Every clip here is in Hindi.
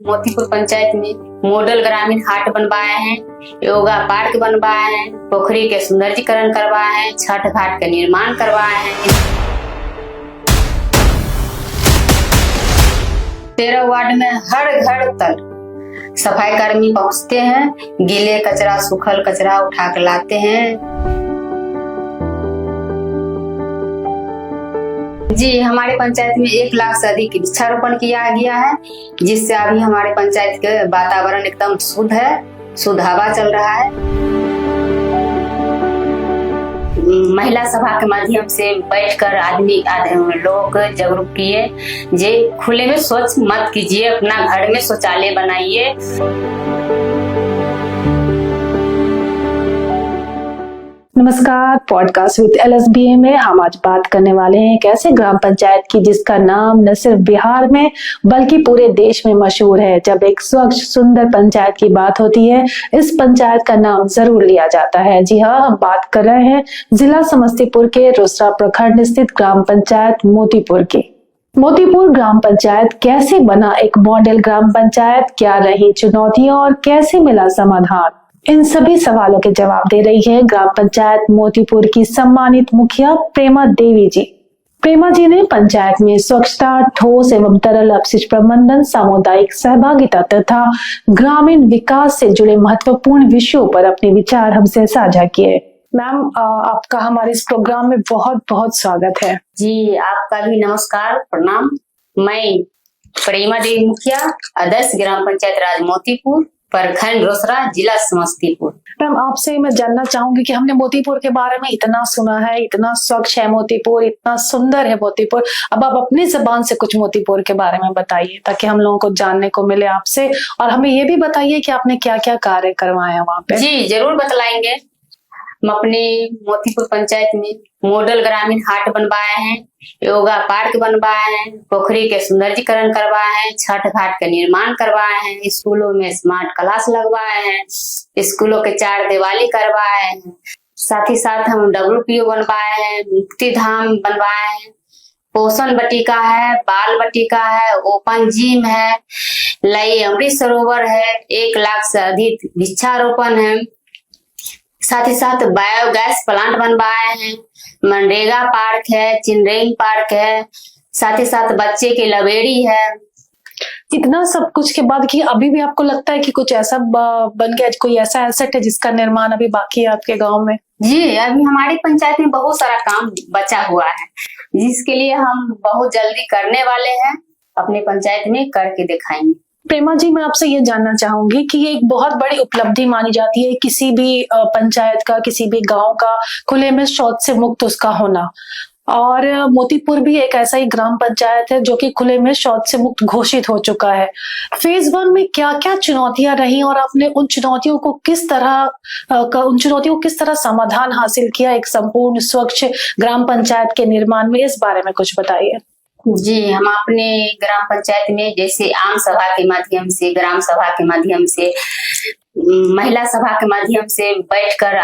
मोतीपुर पंचायत में मॉडल ग्रामीण हाट बनवाए हैं, योगा पार्क बनवाए हैं, पोखरी के सौंदर्यीकरण करवाए हैं, छठ घाट का निर्माण करवाए हैं। 13 वार्ड में हर घर तक सफाई कर्मी पहुंचते हैं, गीले कचरा सूखल कचरा उठा कर लाते हैं। जी, हमारे पंचायत में 1 लाख से अधिक वृक्षारोपण किया गया है, जिससे अभी हमारे पंचायत के वातावरण एकदम शुद्ध है, शुद्ध हवा चल रहा है। महिला सभा के माध्यम से बैठकर लोगों को जागरूक किए, जे खुले में शौच मत कीजिए, अपना घर में शौचालय बनाइए। नमस्कार, पॉडकास्ट विद LSBA में हम आज बात करने वाले हैं एक ऐसे ग्राम पंचायत की जिसका नाम न सिर्फ बिहार में बल्कि पूरे देश में मशहूर है। जब एक स्वच्छ सुंदर पंचायत की बात होती है, इस पंचायत का नाम जरूर लिया जाता है। जी हाँ, हम बात कर रहे हैं जिला समस्तीपुर के रोसड़ा प्रखंड स्थित ग्राम पंचायत मोतीपुर की। मोतीपुर ग्राम पंचायत कैसे बना एक मॉडल ग्राम पंचायत, क्या रही चुनौतियां और कैसे मिला समाधान, इन सभी सवालों के जवाब दे रही है ग्राम पंचायत मोतीपुर की सम्मानित मुखिया प्रेमा देवी जी। प्रेमा जी ने पंचायत में स्वच्छता, ठोस एवं तरल अपशिष्ट प्रबंधन, सामुदायिक सहभागिता तथा ग्रामीण विकास से जुड़े महत्वपूर्ण विषयों पर अपने विचार हमसे साझा किए। मैम, आपका हमारे इस प्रोग्राम में बहुत बहुत स्वागत है। जी, आपका भी नमस्कार, प्रणाम। मैं प्रेमा देवी मुखिया, आदर्श ग्राम पंचायत राज मोतीपुर, प्रखंड रोसड़ा, जिला समस्तीपुर। मैम, आपसे मैं जानना चाहूंगी कि हमने मोतीपुर के बारे में इतना सुना है, इतना स्वच्छ है मोतीपुर, इतना सुंदर है मोतीपुर। अब आप अपनी जबान से कुछ मोतीपुर के बारे में बताइए ताकि हम लोगों को जानने को मिले आपसे, और हमें ये भी बताइए कि आपने क्या क्या कार्य करवाए हैं वहाँ पे। जी, जरूर बतलाएंगे। हम अपने मोतीपुर पंचायत में मॉडल ग्रामीण हाट बनवाए हैं, योगा पार्क बनवाए हैं, पोखरी के सौंदर्यीकरण करवाए हैं, छठ घाट का निर्माण करवाए हैं, स्कूलों में स्मार्ट क्लास लगवाए हैं, स्कूलों के 4 दिवाली करवाए हैं। साथ ही साथ हम WPO बनवाए हैं, मुक्ति धाम बनवाए हैं, पोषण बटिका है, बाल बटिका है, ओपन जिम है, लई अमृत सरोवर है, 1 लाख से अधिक वृक्षारोपण है। साथ ही साथ बायोगैस प्लांट बनवाए हैं, मनरेगा पार्क है, चिल्ड्रेन पार्क है, साथ ही साथ बच्चे की लाइब्रेरी है। इतना सब कुछ के बाद कि अभी भी आपको लगता है कि कुछ ऐसा बन गया, कोई ऐसा एसेट है जिसका निर्माण अभी बाकी है आपके गांव में? जी, अभी हमारी पंचायत में बहुत सारा काम बचा हुआ है, जिसके लिए हम बहुत जल्दी करने वाले हैं, अपने पंचायत में करके दिखाएंगे। प्रेमा जी, मैं आपसे ये जानना चाहूंगी कि ये एक बहुत बड़ी उपलब्धि मानी जाती है किसी भी पंचायत का, किसी भी गांव का खुले में शौच से मुक्त उसका होना, और मोतीपुर भी एक ऐसा ही ग्राम पंचायत है जो कि खुले में शौच से मुक्त घोषित हो चुका है। फेज 1 में क्या क्या चुनौतियां रही और आपने उन चुनौतियों को किस तरह समाधान हासिल किया एक संपूर्ण स्वच्छ ग्राम पंचायत के निर्माण में, इस बारे में कुछ बताइए। जी, हम अपने ग्राम पंचायत में जैसे आम सभा के माध्यम से, ग्राम सभा के माध्यम से, महिला सभा के माध्यम से बैठकर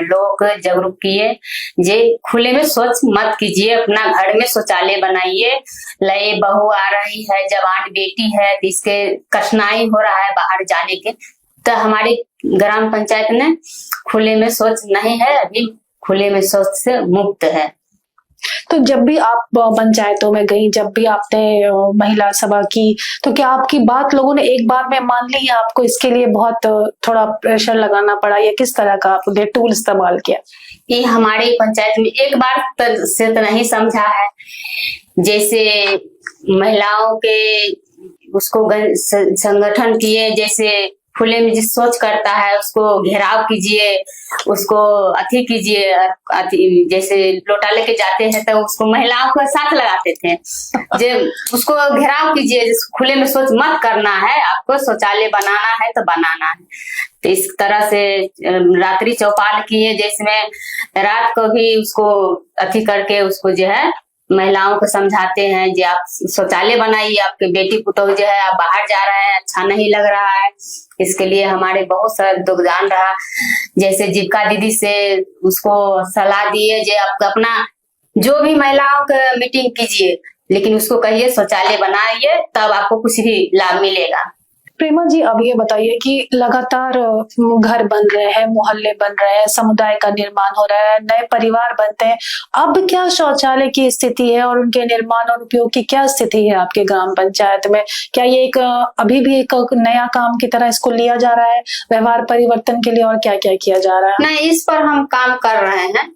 लोगों को जागरूक किए, जे खुले में शौच मत कीजिए, अपना घर में शौचालय बनाइए। लय बहू आ रही है, जवान बेटी है, इसके कठिनाई हो रहा है बाहर जाने के, तो हमारी ग्राम पंचायत ने खुले में शौच नहीं है, अभी खुले में शौच से मुक्त है। तो जब भी आप पंचायतों में गई, जब भी आपने महिला सभा की, तो क्या आपकी बात लोगों ने एक बार में मान ली, या आपको इसके लिए बहुत थोड़ा प्रेशर लगाना पड़ा, या किस तरह का आपने टूल इस्तेमाल किया? ये हमारे पंचायत में एक बार से तो नहीं समझा है। जैसे महिलाओं के उसको संगठन किए, जैसे खुले में जिस सोच करता है उसको घेराव कीजिए, उसको अथी कीजिए, जैसे लोटा लेके जाते हैं तो उसको महिलाओं को साथ लगाते थे, जे उसको घेराव कीजिए, खुले में शौच मत करना है, आपको शौचालय बनाना है तो बनाना है। तो इस तरह से रात्रि चौपाल किए, जिसमें रात को भी उसको अथी करके उसको जो है महिलाओं को समझाते हैं, जो आप शौचालय बनाइए, आपके बेटी पुतोह जो है आप बाहर जा रहे हैं, अच्छा नहीं लग रहा है। इसके लिए हमारे बहुत सारा योगदान रहा। जैसे जीविका दीदी से उसको सलाह दिए, जो आप अपना जो भी महिलाओं का मीटिंग कीजिए, लेकिन उसको कहिए शौचालय बनाइए, तब आपको कुछ भी लाभ मिलेगा। प्रेमा जी, अब ये बताइए कि लगातार घर बन रहे हैं, मोहल्ले बन रहे हैं, समुदाय का निर्माण हो रहा है, नए परिवार बनते हैं, अब क्या शौचालय की स्थिति है और उनके निर्माण और उपयोग की क्या स्थिति है आपके ग्राम पंचायत में? क्या ये एक अभी भी एक नया काम की तरह इसको लिया जा रहा है व्यवहार परिवर्तन के लिए, और क्या क्या किया जा रहा है? नहीं, इस पर हम काम कर रहे हैं,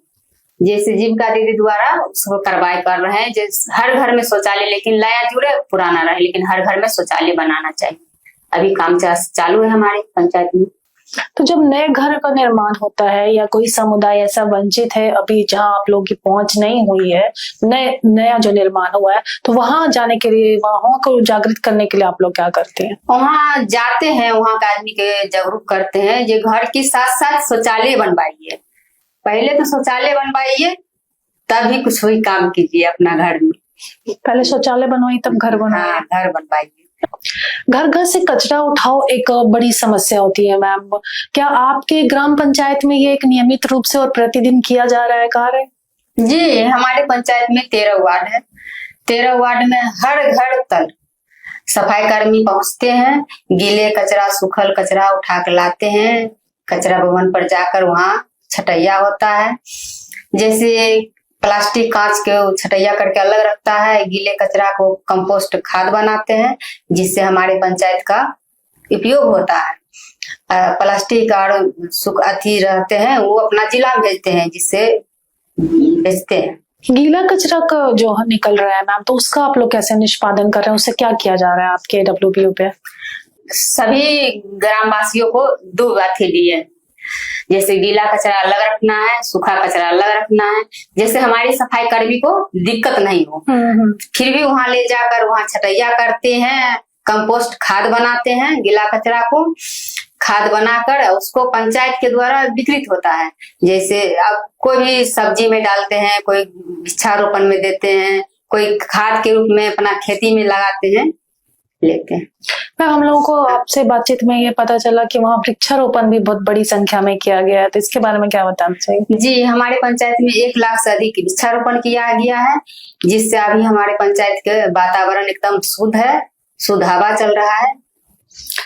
जैसे जीविका दीदी द्वारा उसको कार्रवाई कर रहे हैं। जैसे हर घर में शौचालय, लेकिन नया जुड़े पुराना रहे, लेकिन हर घर में शौचालय बनाना चाहिए। अभी काम चालू है हमारे पंचायत में। तो जब नए घर का निर्माण होता है या कोई समुदाय ऐसा वंचित है अभी जहां आप लोगों की पहुंच नहीं हुई है, नया जो निर्माण हुआ है, तो वहां जाने के लिए, वहां को जागृत करने के लिए आप लोग क्या करते हैं? वहां जाते हैं, वहां के आदमी के जागरूक करते हैं। ये घर के साथ साथ शौचालय बनवाइए, पहले तो शौचालय बनवाइए, तभी कुछ हुई काम कीजिए अपना घर में। पहले शौचालय बनवाइए तब घर बनवाइए। हाँ, घर बनवाइए। घर घर से कचरा उठाओ एक बड़ी समस्या होती है मैम, क्या आपके ग्राम पंचायत में ये एक नियमित रूप से और प्रतिदिन किया जा रहा है कार्य? जी, हमारे पंचायत में 13 वार्ड है। 13 वार्ड में हर घर तक सफाई कर्मी पहुंचते हैं, गीले कचरा सूखल कचरा उठा कर लाते हैं। कचरा भवन पर जाकर वहाँ छटैया होता है, जैसे प्लास्टिक कांच के छटैया करके अलग रखता है, गीले कचरा को कंपोस्ट खाद बनाते हैं, जिससे हमारे पंचायत का उपयोग होता है। प्लास्टिक और अथी रहते हैं वो अपना जिला में भेजते हैं, जिससे बेचते हैं। गीला कचरा का जो निकल रहा है मैम, तो उसका आप लोग कैसे निष्पादन कर रहे हैं, उससे क्या किया जा रहा है आपके WBU पे? सभी ग्रामवासियों को 2 अथी दिए, जैसे गीला कचरा अलग रखना है, सूखा कचरा अलग रखना है, जैसे हमारी सफाई कर्मी को दिक्कत नहीं हो। फिर भी वहां ले जाकर वहां छटैया करते हैं, कंपोस्ट खाद बनाते हैं, गीला कचरा को खाद बनाकर उसको पंचायत के द्वारा वितरित होता है। जैसे अब कोई भी सब्जी में डालते हैं, कोई वृक्षारोपण में देते हैं, कोई खाद के रूप में अपना खेती में लगाते हैं, लेते हैं। हम लोगों को आपसे बातचीत में ये पता चला कि वहाँ वृक्षारोपण भी बहुत बड़ी संख्या में किया गया है, तो इसके बारे में क्या बताना चाहिए? जी, हमारे पंचायत में 1 लाख से अधिक वृक्षारोपण किया गया है, जिससे अभी हमारे पंचायत के वातावरण एकदम शुद्ध है, शुद्ध हवा चल रहा है।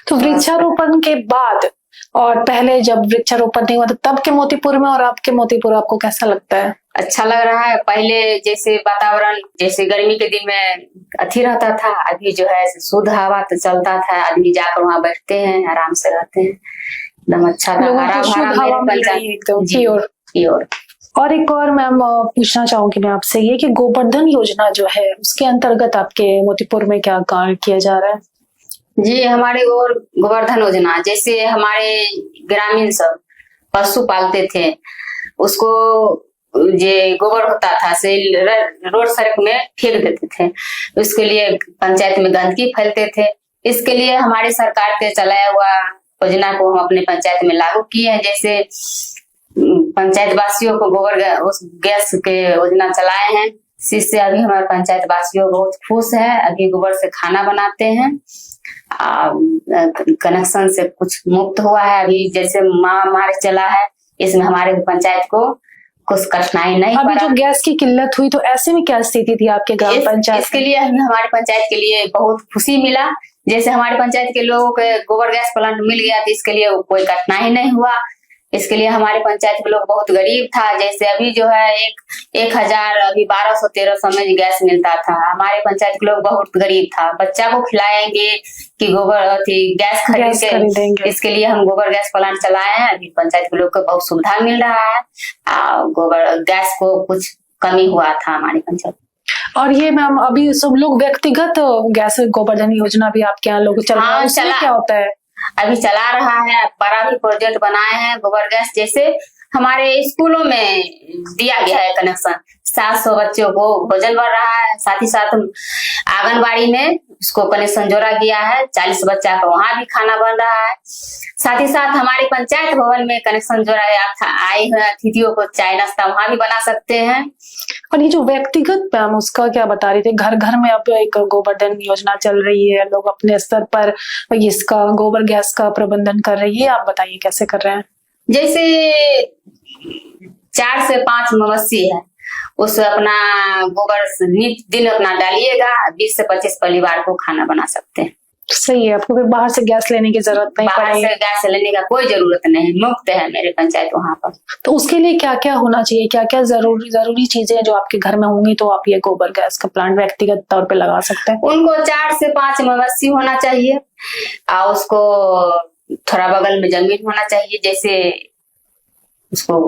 तो वृक्षारोपण के बाद और पहले जब वृक्षारोपण नहीं हुआ था तब के मोतीपुर में और आपके मोतीपुर आपको कैसा लगता है? अच्छा लग रहा है। पहले जैसे वातावरण जैसे गर्मी के दिन में अथी रहता था, अभी जो है शुद्ध हवा तो चलता था, आदमी जाकर वहाँ बैठते हैं, आराम से रहते हैं, एकदम अच्छा प्योर। और एक और मैम पूछना चाहूंगी मैं आपसे ये कि गोवर्धन योजना जो है उसके अंतर्गत आपके मोतीपुर में क्या कार्य किया जा रहा है? जी, हमारे गोवर्धन योजना, जैसे हमारे ग्रामीण सब पशु पालते थे, उसको जे गोबर होता था से रोड सड़क में फेंक देते थे, उसके लिए पंचायत में गंदगी फैलते थे। इसके लिए हमारी सरकार के चलाया हुआ योजना को हम अपने पंचायत में लागू किए हैं। जैसे पंचायत वासियों को गोबर गैस के योजना चलाए हैं, जिससे अभी हमारे पंचायत वासियों बहुत खुश है। अभी गोबर से खाना बनाते हैं, कनेक्शन से कुछ मुक्त हुआ है। अभी जैसे महामारी चला है, इसमें हमारे पंचायत को कुछ कठिनाई नहीं पड़ा। जो गैस की किल्लत हुई तो ऐसे में क्या स्थिति थी आपके ग्राम पंचायत? इसके लिए हमारे पंचायत के लिए बहुत खुशी मिला। जैसे हमारे पंचायत के लोगों को गोबर गैस प्लांट मिल गया, तो इसके लिए कोई कठिनाई नहीं हुआ। इसके लिए हमारे पंचायत के लोग बहुत गरीब था। जैसे अभी जो है 1000 अभी 1200-1300 में गैस मिलता था। हमारे पंचायत के लोग बहुत गरीब था। बच्चा को खिलाएंगे कि गोबर गैस खरीदेंगे, इसके लिए हम गोबर गैस प्लांट चलाए हैं। अभी पंचायत के लोग को बहुत सुविधा मिल रहा है। गोबर गैस को कुछ कमी हुआ था हमारी पंचायत। और ये मैम अभी सब लोग व्यक्तिगत गैस गोवर्धन योजना भी आपके यहाँ लोग चल रहा है, उसमें क्या होता है? अभी चला रहा है, बड़ा भी प्रोजेक्ट बनाए हैं गोबर गैस। जैसे हमारे स्कूलों में दिया गया है कनेक्शन, 700 बच्चों को भोजन बढ़ रहा है। साथ ही साथ आंगनबाड़ी में उसको कनेक्शन जोड़ा गया है, 40 बच्चा का वहां भी खाना बन रहा है। साथ ही साथ हमारे पंचायत भवन में कनेक्शन जोड़ा गया, आए हुए अतिथियों को चाय नाश्ता वहां भी बना सकते हैं। और ये जो व्यक्तिगत मैम उसका क्या बता रही थी, घर घर में अब एक गोवर्धन योजना चल रही है, लोग अपने स्तर पर इसका गोबर गैस का प्रबंधन कर रही है, आप बताइए कैसे कर रहे हैं? जैसे 4 से 5 मवेशी है, उस अपना गोबर नित दिन अपना डालिएगा, 20 से 25 परिवार को खाना बना सकते हैं। सही है, आपको फिर बाहर से गैस लेने की जरूरत नहीं बाहर पड़ेगी। से गैस लेने का कोई जरूरत नहीं, मुफ्त है मेरे पंचायत वहाँ पर। तो उसके लिए क्या क्या होना चाहिए, क्या क्या जरूरी चीजें जो आपके घर में होंगी तो आप ये गोबर गैस का प्लांट व्यक्तिगत तौर पे लगा सकते हैं? उनको 4 से 5 मवेशी होना चाहिए और उसको थोड़ा बगल में जमीन होना चाहिए, जैसे उसको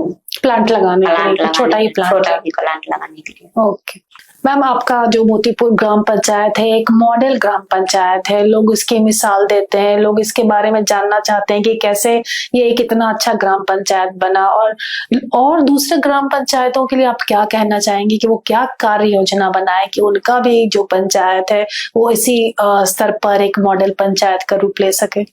प्लांट लगाने के लिए, छोटा ही प्लांट लगाने के लिए। ओके मैम, आपका जो मोतीपुर ग्राम पंचायत है एक मॉडल ग्राम पंचायत है, लोग इसकी मिसाल देते हैं, लोग इसके बारे में जानना चाहते हैं कि कैसे ये एक इतना अच्छा ग्राम पंचायत बना, और दूसरे ग्राम पंचायतों के लिए आप क्या कहना चाहेंगे कि वो क्या कार्य योजना बनाए कि उनका भी जो पंचायत है वो इसी स्तर पर एक मॉडल पंचायत का रूप ले सके?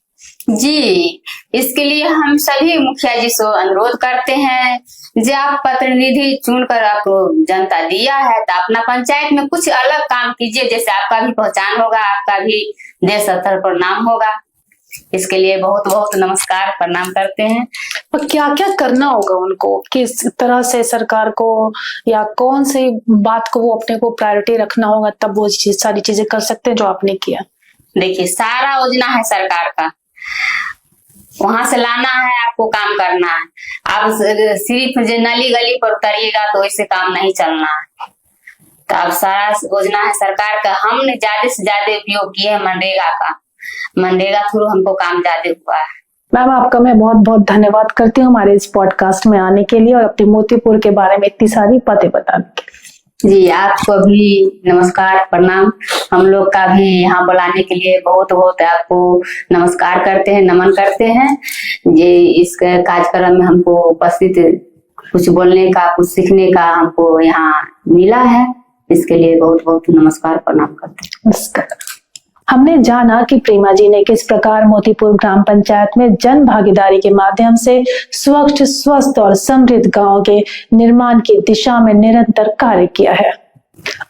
जी, इसके लिए हम सभी मुखिया जी से अनुरोध करते हैं, जो आप प्रतिनिधि चुनकर आपको जनता दिया है तो अपना पंचायत में कुछ अलग काम कीजिए, जैसे आपका भी पहचान होगा, आपका भी देश स्तर पर नाम होगा। इसके लिए बहुत बहुत नमस्कार, प्रणाम करते हैं। और क्या क्या करना होगा उनको, किस तरह से सरकार को या कौन सी बात को वो अपने को प्रायोरिटी रखना होगा, तब वो सारी चीजें कर सकते हैं जो आपने किया? देखिए, सारा योजना है सरकार का, वहां से लाना है, आपको काम करना है। आप सिर्फ जो नली गली पर उतरिएगा तो इससे काम नहीं चलना है। तो अब सारा योजना है सरकार का, हमने ज्यादा से ज्यादा उपयोग किया है मनरेगा का, मनरेगा थ्रू हमको काम ज्यादा हुआ है। मैम, आपका मैं बहुत बहुत धन्यवाद करती हूँ हमारे इस पॉडकास्ट में आने के लिए और अपने मोतीपुर के बारे में इतनी सारी बातें बताने के लिए। जी, आपको भी नमस्कार, प्रणाम। हम लोग का भी यहाँ बुलाने के लिए बहुत बहुत आपको नमस्कार करते हैं, नमन करते हैं। ये इस कार्यक्रम में हमको उपस्थित कुछ बोलने का, कुछ सीखने का हमको यहाँ मिला है, इसके लिए बहुत बहुत नमस्कार, प्रणाम करते हैं। नमस्कार। हमने जाना कि प्रेमा जी ने किस प्रकार मोतीपुर ग्राम पंचायत में जन भागीदारी के माध्यम से स्वच्छ, स्वस्थ और समृद्ध गांव के निर्माण की दिशा में निरंतर कार्य किया है,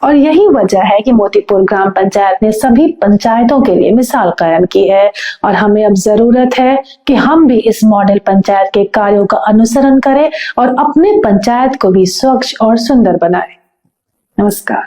और यही वजह है कि मोतीपुर ग्राम पंचायत ने सभी पंचायतों के लिए मिसाल कायम की है। और हमें अब जरूरत है कि हम भी इस मॉडल पंचायत के कार्यों का अनुसरण करें और अपने पंचायत को भी स्वच्छ और सुंदर बनाएं। नमस्कार।